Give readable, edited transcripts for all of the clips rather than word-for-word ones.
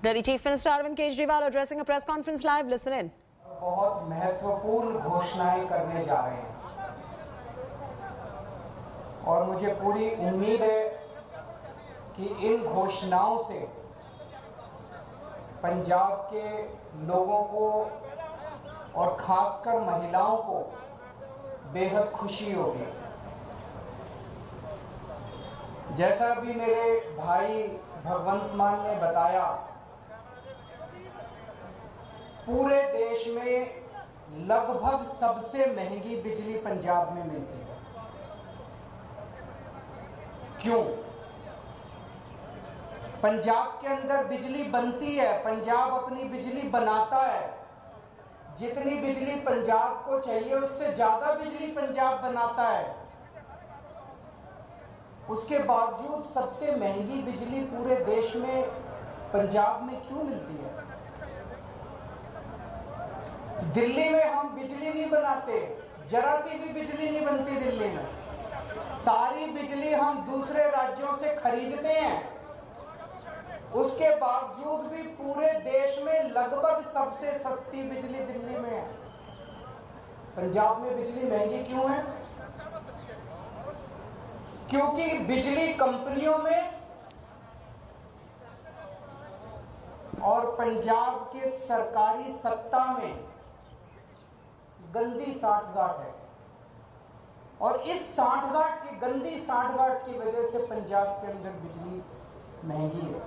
Delhi Chief Minister Arvind Kejriwal addressing a press conference live. Listen in. बहुत महत्वपूर्ण घोषणाएं करने जा रहे हैं और मुझे पूरी उम्मीद है कि इन घोषणाओं से पंजाब के लोगों को और खासकर महिलाओं को बेहद खुशी होगी। जैसा भी मेरे भाई भगवंत मान ने बताया, पूरे देश में लगभग सबसे महंगी बिजली पंजाब में मिलती है। क्यों? पंजाब के अंदर बिजली बनती है, पंजाब अपनी बिजली बनाता है। जितनी बिजली पंजाब को चाहिए उससे ज्यादा बिजली पंजाब बनाता है। उसके बावजूद सबसे महंगी बिजली पूरे देश में पंजाब में क्यों मिलती है? दिल्ली में हम बिजली नहीं बनाते, जरा सी भी बिजली नहीं बनती दिल्ली में। सारी बिजली हम दूसरे राज्यों से खरीदते हैं। उसके बावजूद भी पूरे देश में लगभग सबसे सस्ती बिजली दिल्ली में है। पंजाब में बिजली महंगी क्यों है? क्योंकि बिजली कंपनियों में और पंजाब के सरकारी सत्ता में गंदी सांठगांठ है और इस सांठगांठ की गंदी सांठगांठ की वजह से पंजाब के अंदर बिजली महंगी है।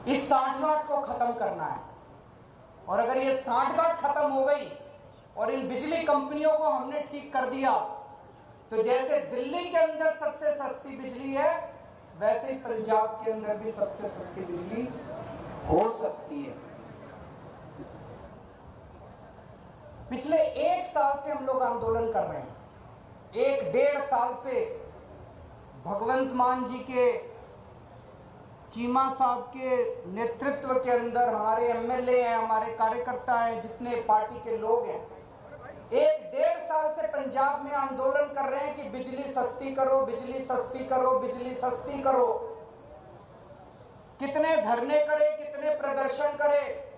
इस सांठगांठ को खत्म करना है और अगर ये सांठगांठ खत्म हो गई और इन बिजली कंपनियों को हमने ठीक कर दिया तो जैसे दिल्ली के अंदर सबसे सस्ती बिजली है, वैसे ही पंजाब के अंदर भी सबसे सस्ती बिजली हो सकती है। पिछले 1 साल से हम लोग आंदोलन कर रहे हैं। 1-1.5 साल से भगवंत मान जी के, चीमा साहब के नेतृत्व के अंदर हमारे एमएलए हैं, हमारे कार्यकर्ता हैं, जितने पार्टी के लोग हैं, 1-1.5 साल से पंजाब में आंदोलन कर रहे हैं कि बिजली सस्ती करो, बिजली सस्ती करो, बिजली सस्ती करो। कितने धरने करे, कितने प्रदर्शन करे,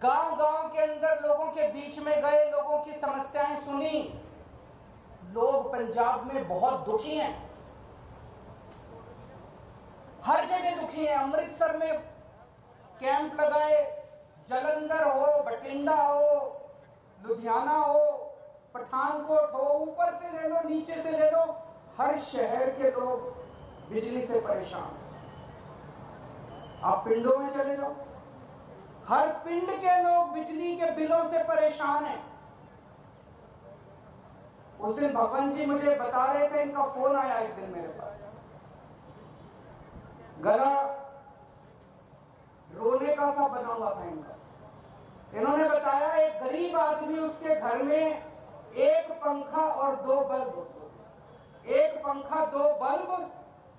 गांव-गांव के अंदर लोगों के बीच में गए, लोगों की समस्याएं सुनी। लोग पंजाब में बहुत दुखी हैं, हर जगह दुखी हैं। अमृतसर में कैंप लगाए, जालंधर हो, बठिंडा हो, लुधियाना हो, पठानकोट हो, ऊपर से ले लो, नीचे से ले लो, हर शहर के लोग बिजली से परेशान। आप पिंडों में चले जाओ, हर पिंड के लोग बिजली के बिलों से परेशान हैं। उस दिन भगवान जी मुझे बता रहे थे, इनका फोन आया एक दिन मेरे पास, गला रोने का सा बना हुआ था इनका। इन्होंने बताया एक गरीब आदमी, उसके घर में 1 पंखा और 2 बल्ब, 1 पंखा 2 बल्ब,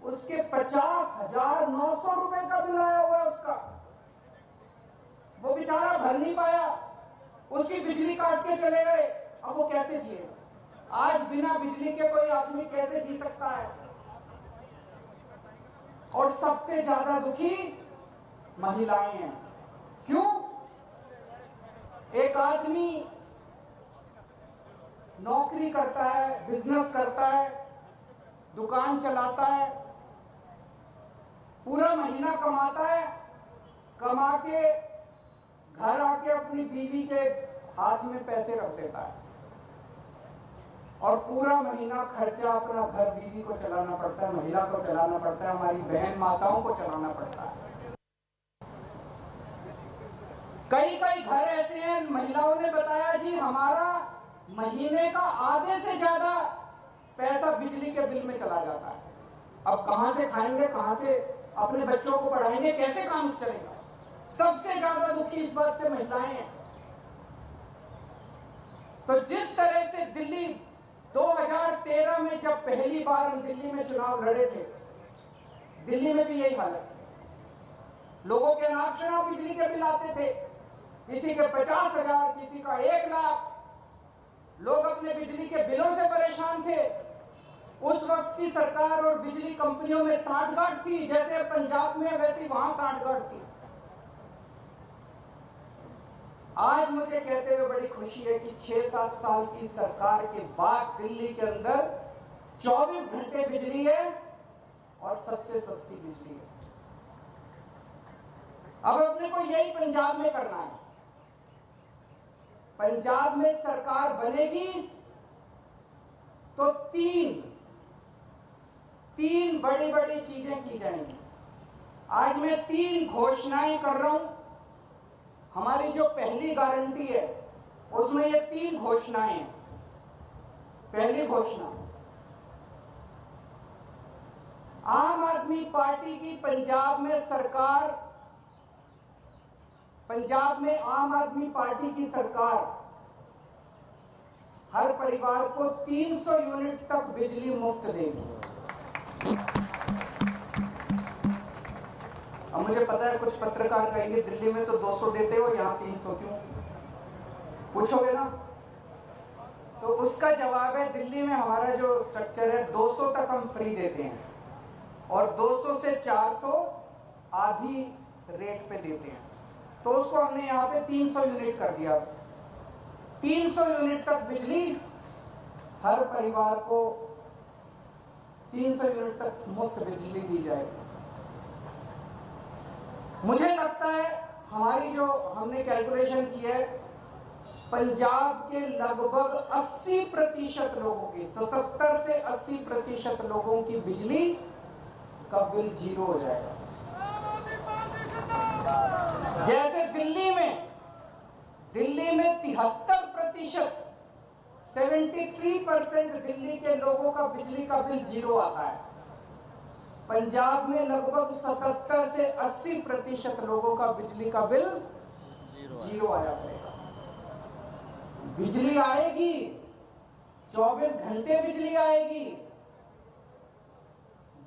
उसके 50,900 रुपए का बिल आया हुआ है उसका। वो बेचारा भर नहीं पाया, उसकी बिजली काट के चले गए। अब वो कैसे जिएगा? आज बिना बिजली के कोई आदमी कैसे जी सकता है? और सबसे ज्यादा दुखी महिलाएं हैं। क्यों? एक आदमी नौकरी करता है, बिजनेस करता है, दुकान चलाता है, पूरा महीना कमाता है, कमा के घर आके अपनी बीवी के हाथ में पैसे रख देता है और पूरा महीना खर्चा अपना घर बीवी को चलाना पड़ता है, महिला को चलाना पड़ता है, हमारी बहन माताओं को चलाना पड़ता है। कई घर ऐसे हैं, महिलाओं ने बताया जी हमारा महीने का आधे से ज्यादा पैसा बिजली के बिल में चला जाता है। अब कहां से खाएंगे, कहां से अपने बच्चों को पढ़ाएंगे, कैसे काम चलेगा? सबसे ज्यादा दुखी इस बात से महिलाएं हैं। तो जिस तरह से दिल्ली 2013 में जब पहली बार हम दिल्ली में चुनाव लड़े थे, दिल्ली में भी यही हालत है। लोगों के नाम से बिजली के बिल आते थे, किसी के 50,000, किसी का 1 लाख। लोग अपने बिजली के बिलों से परेशान थे। उस वक्त की सरकार और बिजली कंपनियों में सांठगांठ थी, जैसे पंजाब में वैसी वहां सांठगांठ थी। आज मुझे कहते हुए बड़ी खुशी है कि 6-7 साल की सरकार के बाद दिल्ली के अंदर 24 घंटे बिजली है और सबसे सस्ती बिजली है। अब अपने को यही पंजाब में करना है। पंजाब में सरकार बनेगी तो तीन बड़ी बड़ी चीजें की जाएंगी। आज मैं 3 घोषणाएं कर रहा हूं। हमारी जो पहली गारंटी है उसमें ये 3 घोषणाएं हैं। पहली घोषणा, आम आदमी पार्टी की पंजाब में सरकार, पंजाब में आम आदमी पार्टी की सरकार हर परिवार को 300 यूनिट तक बिजली मुफ्त देगी। अब मुझे पता है कुछ पत्रकार कहेंगे दिल्ली में तो 200 देते हो, यहां 300 क्यों? पूछोगे ना? तो उसका जवाब है, दिल्ली में हमारा जो स्ट्रक्चर है 200 तक हम फ्री देते हैं और 200 से 400 आधी रेट पे देते हैं। तो उसको हमने यहाँ पे 300 यूनिट कर दिया। 300 यूनिट तक बिजली हर परिवार को 300 यूनिट तक मुफ्त बिजली दी जाएगी। मुझे लगता है हमारी जो हमने कैलकुलेशन की है, पंजाब के लगभग 80% लोगों की, 77 से 80% लोगों की बिजली का बिल 0 हो जाएगा। जैसे दिल्ली में 73%, 73% दिल्ली के लोगों का बिजली का बिल 0 आता है। पंजाब में लगभग 77 से 80% लोगों का बिजली का बिल 0 आया करेगा। बिजली आएगी, 24 घंटे बिजली आएगी,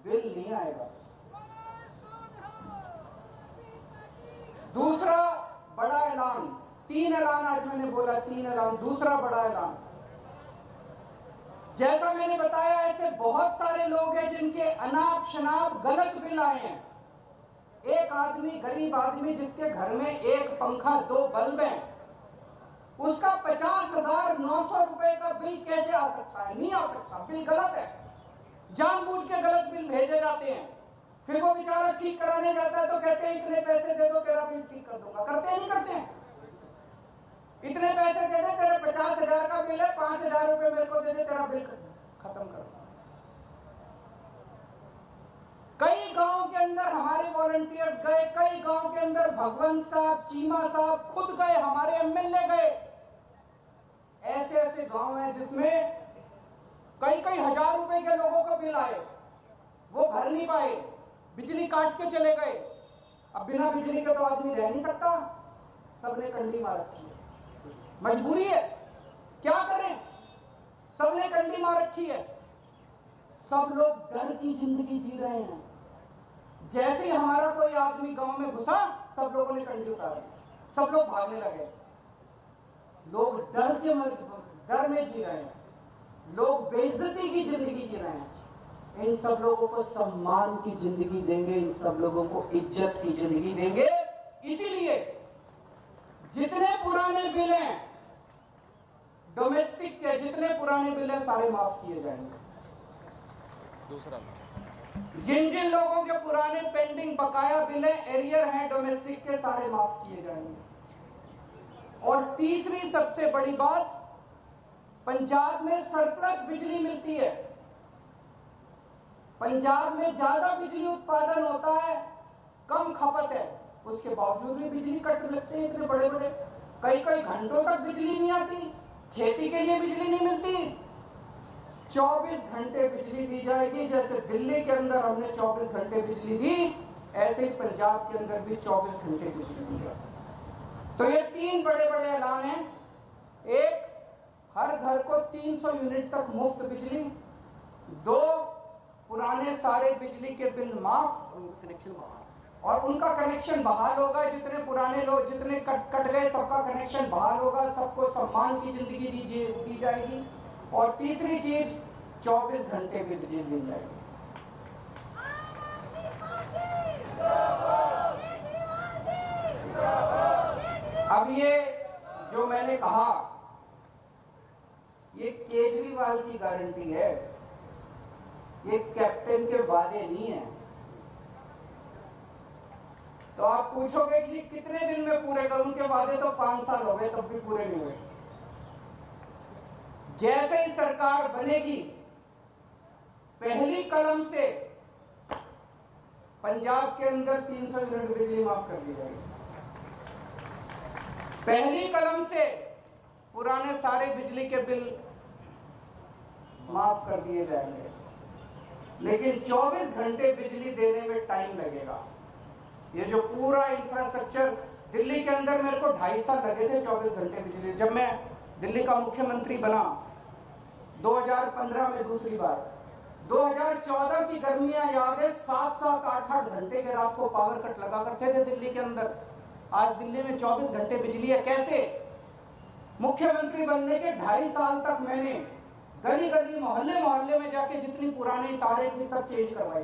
बिल नहीं आएगा। दूसरा बड़ा ऐलान, 3 ऐलान आज मैंने बोला, 3 ऐलान। दूसरा बड़ा ऐलान, जैसा मैंने बताया ऐसे बहुत सारे लोग हैं जिनके अनाप शनाप गलत बिल आए हैं। एक आदमी, गरीब आदमी जिसके घर में 1 पंखा 2 बल्ब हैं, उसका 50,900 रुपए का बिल कैसे आ सकता है? नहीं आ सकता। बिल गलत है, जानबूझ के गलत बिल भेजे जाते हैं। फिर वो बेचारा ठीक कराने जाता है तो कहते हैं इतने पैसे दे दो तेरा बिल ठीक कर दूंगा। करते नहीं करते हैं? इतने पैसे दे दे, तेरे 50,000 का बिल है, 5,000 रुपए मेरे को दे दे, तेरा बिल खत्म कर। कई गांव के अंदर हमारे वॉलंटियर्स गए, कई गांव के अंदर भगवंत साहब, चीमा साहब खुद गए, हमारे एमएलए गए। ऐसे ऐसे गांव हैं जिसमें कई हजार रुपए के लोगों का बिल आए, वो भर नहीं पाए, बिजली काट के चले गए। अब बिना बिजली के तो आदमी रह नहीं सकता, सबने कंडी मार रखी है, मजबूरी है, क्या करें? सबने कंडी मार रखी है। सब लोग डर की जिंदगी जी रहे हैं। जैसे ही हमारा कोई आदमी गांव में घुसा, सब लोगों ने कंडी उतारी, सब लोग भागने लगे। लोग डर में जी रहे हैं, लोग बेइज्जती की जिंदगी जी रहे हैं। इन सब लोगों को सम्मान की जिंदगी देंगे, इन सब लोगों को इज्जत की जिंदगी देंगे। इसीलिए जितने पुराने बिल हैं डोमेस्टिक के, जितने पुराने बिल हैं सारे माफ किए जाएंगे। दूसरा, जिन जिन लोगों के पुराने पेंडिंग बकाया बिल हैं, एरियर हैं डोमेस्टिक के, सारे माफ किए जाएंगे। और तीसरी सबसे बड़ी बात, पंजाब में सरप्लस बिजली मिलती है। पंजाब में ज्यादा बिजली उत्पादन होता है, कम खपत है, उसके बावजूद भी बिजली कट लगते हैं इतने बड़े बड़े। कई घंटों तक बिजली नहीं आती, खेती के लिए बिजली नहीं मिलती। 24 घंटे बिजली दी जाएगी। जैसे दिल्ली के अंदर हमने 24 घंटे बिजली दी, ऐसे ही पंजाब के अंदर भी 24 घंटे बिजली दी जाएगी। तो ये 3 बड़े बड़े ऐलान हैं। एक, हर घर को 300 यूनिट तक मुफ्त बिजली। 2, पुराने सारे बिजली के बिल माफ, कनेक्शन बहाल, और उनका कनेक्शन बहाल होगा। जितने पुराने लोग, जितने कट गए, सबका कनेक्शन बहाल होगा, सबको सम्मान की जिंदगी दी जाएगी। और तीसरी चीज, 24 घंटे बिजली दी जाएगी। अब ये जो मैंने कहा, ये केजरीवाल की गारंटी है, ये कैप्टन के वादे नहीं है। तो आप पूछोगे कि कितने दिन में पूरे करूं? उनके वादे तो 5 साल हो गए, तब भी पूरे नहीं हुए। जैसे ही सरकार बनेगी, पहली कलम से पंजाब के अंदर 300 यूनिट बिजली माफ कर दी जाएगी। पहली कलम से पुराने सारे बिजली के बिल माफ कर दिए जाएंगे। लेकिन 24 घंटे बिजली देने में टाइम लगेगा। ये जो पूरा इंफ्रास्ट्रक्चर दिल्ली के अंदर, मेरे को 2.5 साल लगे थे 24 घंटे बिजली। जब मैं दिल्ली का मुख्यमंत्री बना 2015 में दूसरी बार, 2014 की गर्मियां याद है, 7-7, 8-8 घंटे के रात को पावर कट लगा करते थे दिल्ली के अंदर। आज दिल्ली में 24 घंटे बिजली है। कैसे? मुख्यमंत्री बनने के 2.5 साल तक मैंने गली गली, मोहल्ले मोहल्ले में जाके जितनी पुरानी तारें थी सब चेंज करवाई,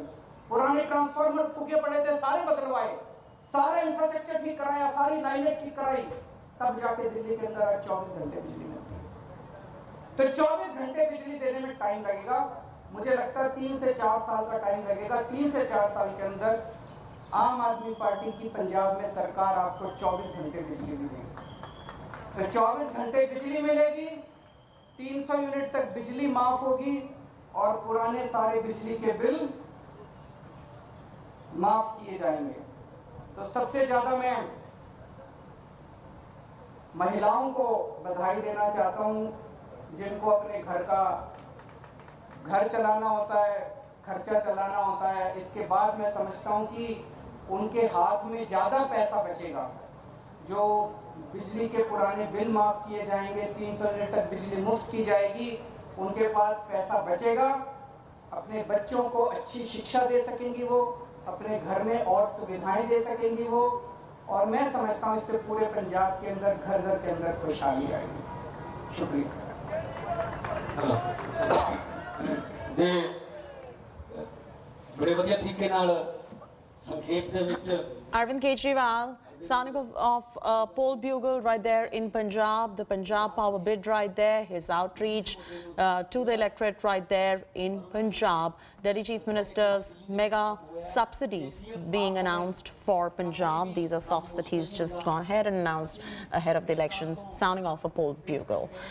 पुराने ट्रांसफार्मर फूके पड़े थे सारे बदलवाए, सारा इंफ्रास्ट्रक्चर ठीक कराया, सारी लाइनें ठीक कराई, तब जाके दिल्ली के अंदर 24 घंटे बिजली मिलती है। तो 24 घंटे बिजली देने में टाइम लगेगा। मुझे लगता है 3 से 4 साल का टाइम लगेगा। 3 से 4 साल के अंदर आम आदमी पार्टी की पंजाब में सरकार आपको 24 घंटे बिजली मिलेगी। तो 24 घंटे बिजली मिलेगी, 300 यूनिट तक बिजली माफ होगी और पुराने सारे बिजली के बिल माफ किए जाएंगे। तो सबसे ज्यादा मैं महिलाओं को बधाई देना चाहता हूं, जिनको अपने घर चलाना होता है, खर्चा चलाना होता है। इसके बाद मैं समझता हूं कि उनके हाथ में ज्यादा पैसा बचेगा। जो बिजली के पुराने बिल माफ किए जाएंगे, 300 यूनिट तक बिजली मुफ्त की जाएगी, उनके पास पैसा बचेगा। अपने बच्चों को अच्छी शिक्षा दे सकेंगी वो, अपने घर में और सुविधाएं दे सकेंगी वो, और मैं समझता हूं इससे पूरे पंजाब के अंदर घर घर के अंदर खुशहाली आएगी। शुक्रिया। ਦੇ ਬੜੇ ਵਧੀਆ ਤਰੀਕੇ ਨਾਲ ਸੰਖੇਪ ਦੇ ਵਿੱਚ Arvind Kejriwal, sounding of poll bugle right there in Punjab, the Punjab Power bid right there, his outreach to the electorate right there in Punjab. Delhi Chief Minister's mega subsidies being announced for Punjab. These are subsidies just gone ahead and announced ahead of the election, sounding off a poll bugle.